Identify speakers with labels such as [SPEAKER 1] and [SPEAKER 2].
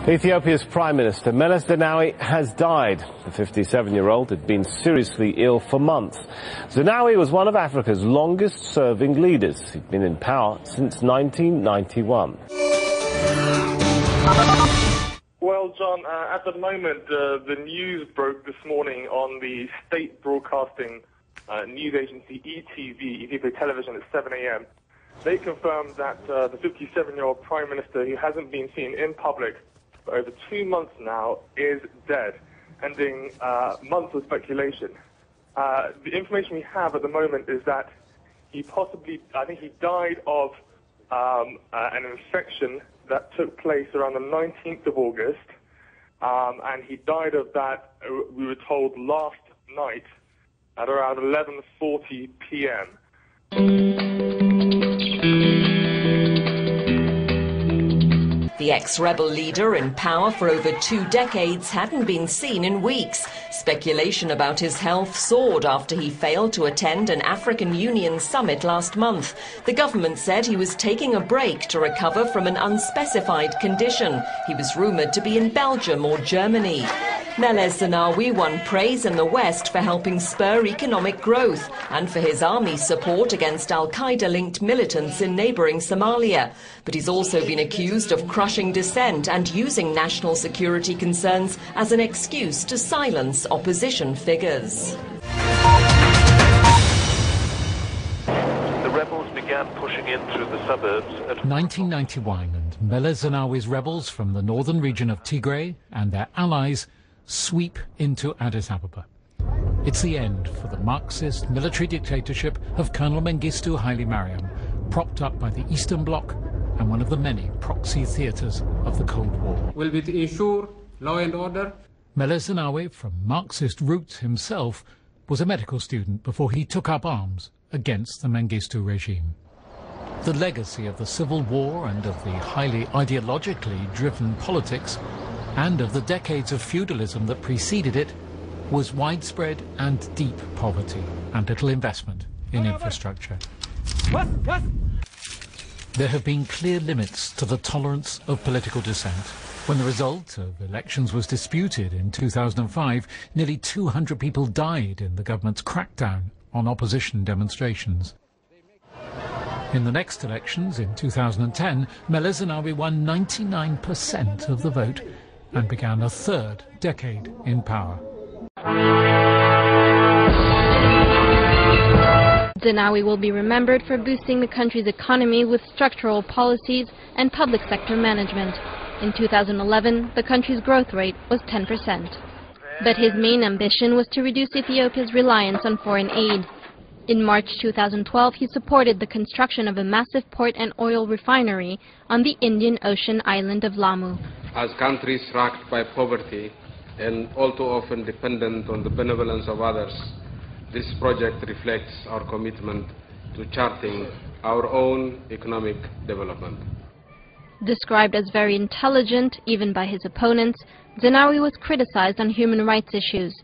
[SPEAKER 1] Ethiopia's Prime Minister Meles Zenawi has died. The 57-year-old had been seriously ill for months. Zenawi was one of Africa's longest-serving leaders. He'd been in power since 1991.
[SPEAKER 2] Well, John, at the moment, the news broke this morning on the state broadcasting news agency ETV, Ethiopia Television, at 7 a.m. They confirmed that the 57-year-old Prime Minister, who hasn't been seen in public for over 2 months now, is dead, ending months of speculation. The information we have at the moment is that he possibly, I think he died of an infection that took place around the 19th of August, and he died of that, we were told, last night at around 11:40 p.m.
[SPEAKER 3] The ex-rebel leader, in power for over 2 decades, hadn't been seen in weeks. Speculation about his health soared after he failed to attend an African Union summit last month. The government said he was taking a break to recover from an unspecified condition. He was rumoured to be in Belgium or Germany. Meles Zenawi won praise in the West for helping spur economic growth and for his army support against al-Qaeda-linked militants in neighbouring Somalia. But he's also been accused of crushing dissent and using national security concerns as an excuse to silence opposition figures.
[SPEAKER 4] The rebels began pushing in through the suburbs at
[SPEAKER 5] 1991, and Meles Zenawi's rebels from the northern region of Tigray and their allies sweep into Addis Ababa. It's the end for the Marxist military dictatorship of Colonel Mengistu Haile Mariam, propped up by the Eastern Bloc and one of the many proxy theatres of the Cold War.
[SPEAKER 6] Will it ensure law and order?
[SPEAKER 5] Meles Zenawi, from Marxist roots himself, was a medical student before he took up arms against the Mengistu regime. The legacy of the civil war and of the highly ideologically driven politics and of the decades of feudalism that preceded it was widespread and deep poverty and little investment in infrastructure. There have been clear limits to the tolerance of political dissent. When the result of elections was disputed in 2005, nearly 200 people died in the government's crackdown on opposition demonstrations. In the next elections in 2010, Meles Zenawi won 99% of the vote and began a third decade in power.
[SPEAKER 7] Zenawi will be remembered for boosting the country's economy with structural policies and public sector management. In 2011, the country's growth rate was 10%. But his main ambition was to reduce Ethiopia's reliance on foreign aid. In March 2012, he supported the construction of a massive port and oil refinery on the Indian Ocean island of Lamu.
[SPEAKER 6] As countries racked by poverty and all too often dependent on the benevolence of others, this project reflects our commitment to charting our own economic development.
[SPEAKER 7] Described as very intelligent, even by his opponents, Zenawi was criticized on human rights issues.